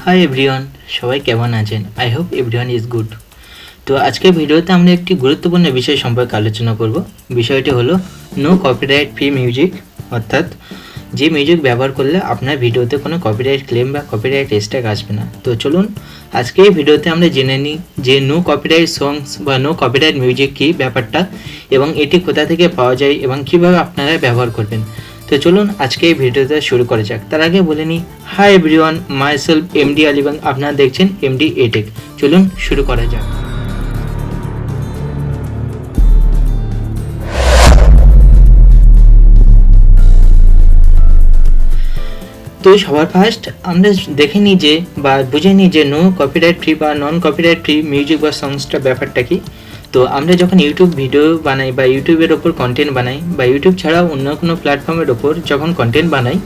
Hi everyone, সবাই কেমন আছেন? I hope everyone is good. তো আজকের ভিডিওতে আমরা একটি গুরুত্বপূর্ণ বিষয় সম্পর্কে আলোচনা করব। বিষয়টি হলো নো কপিরাইট ফ্রি মিউজিক, অর্থাৎ যে মিউজিক ব্যবহার করলে আপনার ভিডিওতে কোনো কপিরাইট ক্লেম বা কপিরাইট স্ট্রাইক আসবে না। তো চলুন আজকে এই ভিডিওতে আমরা জেনে নিই যে নো কপিরাইট সংস বা নো কপিরাইট মিউজিক কী ব্যাপারটা, এবং এটি কোথা থেকে পাওয়া যায় এবং কীভাবে আপনারা ব্যবহার করবেন। তো চলুন আজকে এই ভিডিওটা শুরু করা যাক। তার আগে বলে নিই, hi everyone, my self MD Ali এবং আপনারা দেখছেন এমডি এটেক। চলুন শুরু করা যাক। তো সবার ফার্স্ট আমরা দেখে নিই যে বা বুঝে নিই যে নো কপিরাইট ফ্রি বা নন কপিরাইট ফ্রি মিউজিক বা সংসটা ব্যাপারটা কি। তো আমরা যখন ইউটিউব ভিডিও বানাই বা ইউটিউবের ওপর কন্টেন্ট বানাই বা ইউটিউব ছাড়াও অন্য কোনো প্ল্যাটফর্মের ওপর যখন কন্টেন্ট বানাই,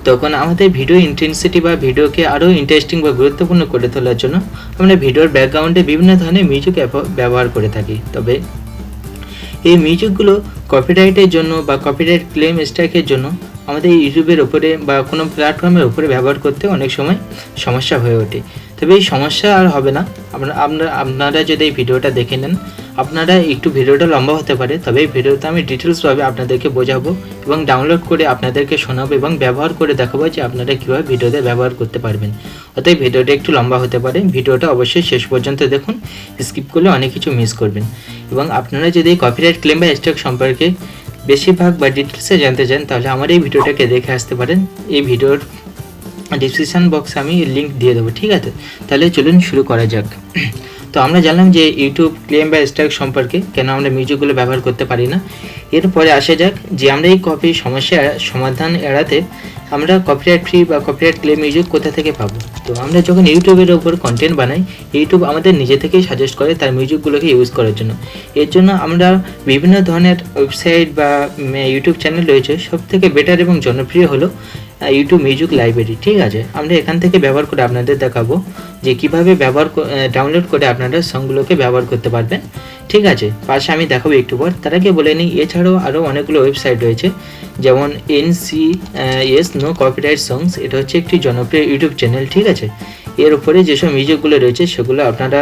তখন আমাদের ভিডিও ইন্টেন্সিটি বা ভিডিওকে আরও ইন্টারেস্টিং বা গুরুত্বপূর্ণ করে তোলার জন্য আমরা ভিডিওর ব্যাকগ্রাউন্ডে বিভিন্ন ধরনের মিউজিক ব্যবহার করে থাকি। তবে এই মিউজিকগুলো কপিরাইটের জন্য বা কপিরাইট ক্লেম স্ট্রাইকের জন্য আমাদের ইউটিউবের ওপরে বা কোনো প্ল্যাটফর্মের ওপরে ব্যবহার করতে অনেক সময় সমস্যা হয়ে ওঠে। তবে এই সমস্যা আর হবে না। আপনারা যদি এই ভিডিওটা দেখে নেন, আপনারা একটু ভিডিওটা লম্বা হতে পারে, তবে এই ভিডিওতে আমি ডিটেলসভাবে আপনাদেরকে বোঝাবো এবং ডাউনলোড করে আপনাদেরকে শোনাবো এবং ব্যবহার করে দেখাবো যে আপনারা কীভাবে ভিডিওতে ব্যবহার করতে পারবেন। অতএব ভিডিওটা একটু লম্বা হতে পারে, ভিডিওটা অবশ্যই শেষ পর্যন্ত দেখুন, স্কিপ করলে অনেক কিছু মিস করবেন। এবং আপনারা যদি কপিরাইট ক্লেম বা স্ট্রাইক সম্পর্কে বেশিরভাগ বা ডিটেলসে জানতে চান, তাহলে আমার এই ভিডিওটাকে দেখে আসতে পারেন। এই ভিডিওর ডিসক্রিপশান বক্সে আমি লিঙ্ক দিয়ে দেবো, ঠিক আছে? তাহলে চলুন শুরু করা যাক। তো আমরা জানলাম যে ইউটিউব ক্লেম বা স্ট্রাইক সম্পর্কে, কেন আমরা মিউজিকগুলো ব্যবহার করতে পারি না। এরপরে আসা যাক যে আমরা এই সমস্যার সমাধান এড়াতে আমরা কপিরাইট ফ্রি বা কপিরাইট ক্লেম মিউজিক কোথা থেকে পাবো। তো আমরা যখন ইউটিউবের ওপর কন্টেন্ট বানাই, ইউটিউব আমাদের নিজে থেকেই সাজেস্ট করে তার মিউজিকগুলোকে ইউজ করার জন্য। এর জন্য আমরা বিভিন্ন ধরনের ওয়েবসাইট বা ইউটিউব চ্যানেল রয়েছে, সব থেকে বেটার এবং জনপ্রিয় হলো ইউটিউব মিউজিক লাইব্রেরি, ঠিক আছে? আমরা এখান থেকে ব্যবহার করে আপনাদের দেখাবো যে কীভাবে ডাউনলোড করে আপনারা সংগুলোকে ব্যবহার করতে পারবেন, ঠিক আছে? পাশে আমি দেখাবো একটু পর। তার আগে বলে নিই, এছাড়াও আরও অনেকগুলো ওয়েবসাইট রয়েছে, যেমন NCS নো কপিরাইট সংস। এটা হচ্ছে একটি জনপ্রিয় ইউটিউব চ্যানেল, ঠিক আছে? এর উপরে যেসব মিউজিকগুলো রয়েছে সেগুলো আপনারা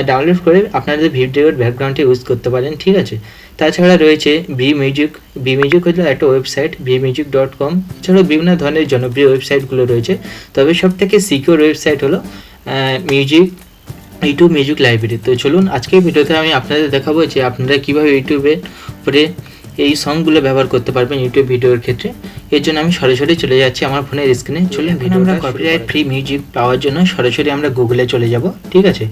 ডাউনলোড করে আপনাদের ভিডিওর ব্যাকগ্রাউন্ডে ইউজ করতে পারেন, ঠিক আছে? তাছাড়া রয়েছে বি মিউজিক হলো একটা ওয়েবসাইট, vmusic.com। এছাড়াও বিভিন্ন ধরনের জনপ্রিয় ওয়েবসাইটগুলো রয়েছে, তবে সবথেকে সিকিউর ওয়েবসাইট হলো ইউটিউব মিউজিক লাইব্রেরি। তো চলুন আজকের ভিডিওতে আমি আপনাদের দেখাবো যে আপনারা কীভাবে ইউটিউবের উপরে এই সংগুলো ব্যবহার করতে পারবেন ইউটিউব ভিডিওর ক্ষেত্রে। এর জন্য আমি সরাসরি চলে যাচ্ছি আমার ফোনের স্ক্রিনে। চলে আমরা কপিরাইট ফ্রি মিউজিক পাওয়ার জন্য সরাসরি আমরা গুগলে চলে যাব, ঠিক আছে?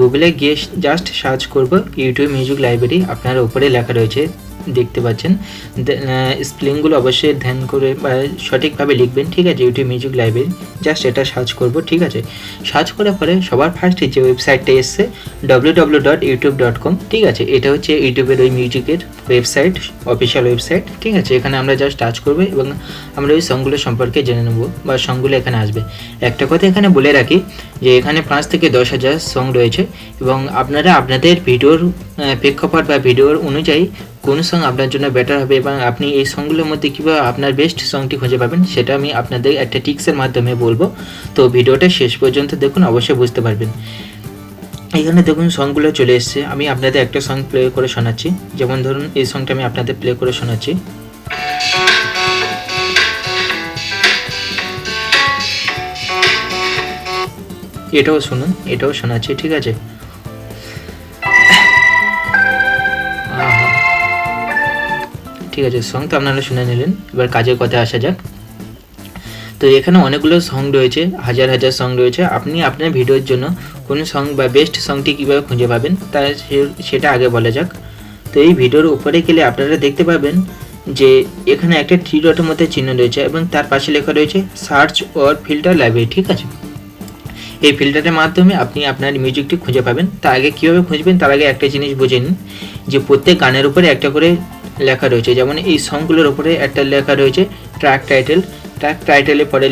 গুগলে গিয়ে জাস্ট সার্চ করব ইউটিউব মিউজিক লাইব্রেরি। আপনার উপরে লেখা রয়েছে, দেখতে পাচ্ছেন। স্পেলিংগুলো অবশ্যই ধ্যান করে বা সঠিকভাবে লিখবেন, ঠিক আছে? ইউটিউব মিউজিক লাইব্রেরি জাস্ট এটা সার্চ করব, ঠিক আছে? সার্চ করার পরে সবার ফার্স্টে যে ওয়েবসাইটটা এসছে www.youtube.com, ঠিক আছে? এটা হচ্ছে ইউটিউবের ওই মিউজিকের ওয়েবসাইট, অফিসিয়াল ওয়েবসাইট, ঠিক আছে? এখানে আমরা জাস্ট টাচ করবো এবং আমরা ওই সংগুলো সম্পর্কে জেনে নেব বা সংগুলো এখানে আসবে। একটা কথা এখানে বলে রাখি যে এখানে 5 থেকে 10,000 সং রয়েছে, এবং আপনারা আপনাদের ভিডিওর প্রেক্ষাপট বা ভিডিওর অনুযায়ী কোন সং আপনার জন্য বেটার হবে এবং আপনি এই সংগুলোর মধ্যে কীভাবে আপনার বেস্ট সংটি খুঁজে পাবেন সেটা আমি আপনাদের একটা টিক্সের মাধ্যমে বলবো। তো ভিডিওটা শেষ পর্যন্ত দেখুন, অবশ্যই বুঝতে পারবেন। এখানে দেখুন সংগুলো চলে এসছে। আমি আপনাদের একটা সং প্লে করে শোনাচ্ছি। যেমন ধরুন এই সংটা আমি আপনাদের প্লে করে শোনাচ্ছি। এটাও শুনুন, এটাও শোনাচ্ছি, ঠিক আছে? ঠিক আছে, সং তো আপনারা শুনে নিলেন। এবার কাজের কথায় আসা যাক। তো এখানে অনেকগুলো সং রয়েছে, হাজার হাজার সং রয়েছে। আপনি আপনার ভিডিওর জন্য কোন সং বা বেস্ট সংটি কীভাবে খুঁজে পাবেন তা সেটা আগে বলা যাক। তো এই ভিডিওর উপরে গেলে আপনারা দেখতে পাবেন যে এখানে একটা 3 ডটের মধ্যে চিহ্ন রয়েছে এবং তার পাশে লেখা রয়েছে সার্চ অর ফিল্টার লাইব্রেরি, ঠিক আছে? এই ফিল্টারের মাধ্যমে আপনি আপনার মিউজিকটি খুঁজে পাবেন। তার আগে কীভাবে খুঁজবেন তার আগে একটা জিনিস বুঝে নিন যে প্রত্যেক গানের উপরে একটা করে লেখা রয়েছে। যেমন এই সংগুলোর উপরে একটা লেখা রয়েছে ট্র্যাক টাইটেলের পরে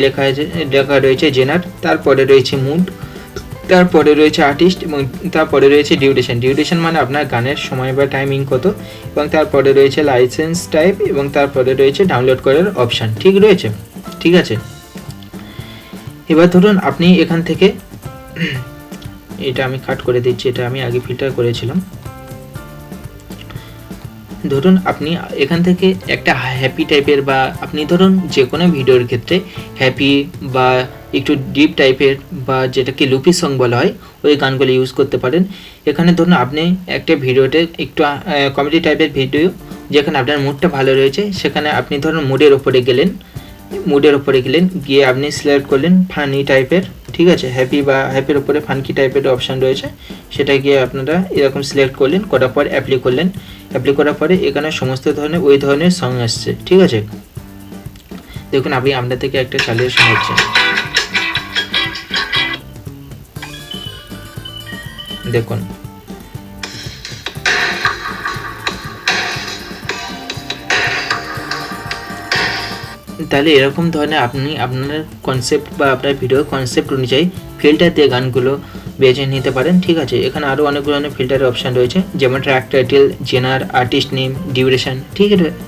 লেখা রয়েছে জেনার, তারপরে রয়েছে মুড, তারপরে রয়েছে আর্টিস্ট এবং তারপরে রয়েছে ডিউরেশন মানে আপনার গানের সময় বা টাইমিং কত, এবং তারপরে রয়েছে লাইসেন্স টাইপ, এবং তারপরে রয়েছে ডাউনলোড করার অপশান, ঠিক রয়েছে, ঠিক আছে? এবার ধরুন আপনি এখান থেকে এটা আমি কাট করে দিচ্ছি, এটা আমি আগে ফিল্টার করেছিলাম। ধরুন আপনি এখান থেকে একটা হ্যাপি টাইপের বা আপনি ধরুন যে কোনো ভিডিওর ক্ষেত্রে হ্যাপি বা একটু ডিপ টাইপের বা যেটাকে লুপি সং বলা হয় ওই গানগুলো ইউজ করতে পারেন। এখানে ধরুন আপনি একটা ভিডিওতে একটু কমেডি টাইপের ভিডিও যেখানে আপনার মুডটা ভালো রয়েছে, সেখানে আপনি ধরুন মুডের ওপরে গেলেন, গিয়ে আপনি সিলেক্ট করলেন ফানি টাইপের, ঠিক আছে, হ্যাপি বা হ্যাপির উপরে ফানকি টাইপের অপশান রয়েছে, সেটা গিয়ে আপনারা এরকম সিলেক্ট করলেন, করার পর অ্যাপ্লাই করলেন। অ্যাপ্লাই করার পরে এখানে সমস্ত ধরনের ওই ধরনের সং আসছে, ঠিক আছে। দেখুন আমি আপনার থেকে একটা চালিয়ে শোনাচ্ছি, দেখুন। তাহলে এরকম ধরনের আপনি আপনার কনসেপ্ট বা আপনার ভিডিও কনসেপ্ট অনুযায়ী ফিল্টার দিয়ে গানগুলো বেছে নিতে পারেন, ঠিক আছে। এখানে আরও অনেক ধরনের ফিল্টারের অপশান রয়েছে, যেমন ট্র্যাক টাইটেল, জেনার, আর্টিস্ট নেম, ডিউরেশন,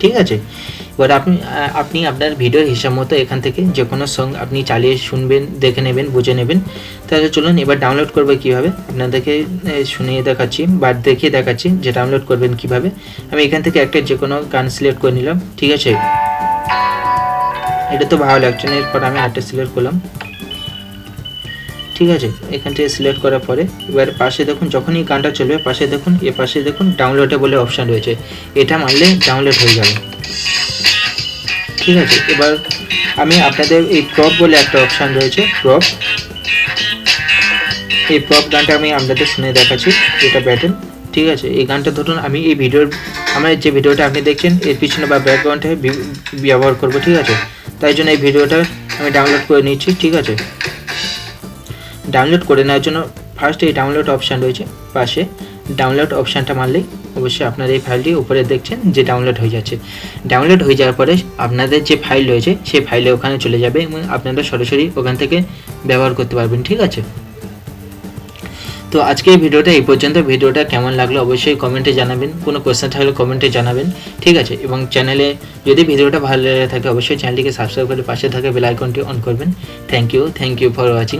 ঠিক আছে। এবার আপনি আপনার ভিডিওর হিসাব মতো এখান থেকে যে কোনো সং আপনি চালিয়ে শুনবেন, দেখে নেবেন, বুঝে নেবেন। তাহলে চলুন এবার ডাউনলোড করবে কীভাবে আপনাদেরকে শুনিয়ে দেখাচ্ছি বা দেখিয়ে দেখাচ্ছি যে ডাউনলোড করবেন কীভাবে। আমি এখান থেকে একটা যে কোনো গান সিলেক্ট করে নিলাম, ঠিক আছে। এটা তো ভালো লাগছে না, এরপর আমি আর্টটা সিলেক্ট করলাম, ঠিক আছে। এখান থেকে সিলেক্ট করার পরে এবার পাশে দেখুন, যখনই গানটা চলবে পাশে দেখুন, পাশে দেখুন ডাউনলোডে বলে অপশান রয়েছে, এটা মারলে ডাউনলোড হয়ে যাবে, ঠিক আছে। এবার আমি আপনাদের এই প্রপ বলে একটা অপশান রয়েছে, এই প্রপ গানটা আমি আপনাদের শুনে দেখাচ্ছি, এটা ব্যাটেন, ঠিক আছে। এই গানটা ধরুন আমি এই আমার যে ভিডিওটা আপনি দেখছেন এর পিছনে বা ব্যাকগ্রাউন্ডে ব্যবহার করব, ঠিক আছে। তাই জন্য এই ভিডিওটা আমি ডাউনলোড করে নিচ্ছি, ঠিক আছে। ডাউনলোড করে নেওয়ার জন্য ফার্স্ট এই ডাউনলোড অপশান রয়েছে পাশে, ডাউনলোড অপশানটা মারলেই অবশ্যই আপনার এই ফাইলটি উপরে দেখছেন যে ডাউনলোড হয়ে যাচ্ছে। ডাউনলোড হয়ে যাওয়ার পরে আপনাদের যে ফাইল রয়েছে সেই ফাইলে ওখানে চলে যাবে এবং আপনারা সরাসরি ওখান থেকে ব্যবহার করতে পারবেন, ঠিক আছে। তো আজকে এই ভিডিওটা এই পর্যন্ত। ভিডিওটা কেমন লাগলো অবশ্যই কমেন্টে জানাবেন, কোনো কোয়েশ্চেন থাকলে কমেন্টে জানাবেন, ঠিক আছে। এবং চ্যানেলে যদি ভিডিওটা ভালো লেগে থাকে অবশ্যই চ্যানেলটিকে সাবস্ক্রাইব করে পাশে থাকা বেল আইকনটি অন করবেন। Thank you for watching.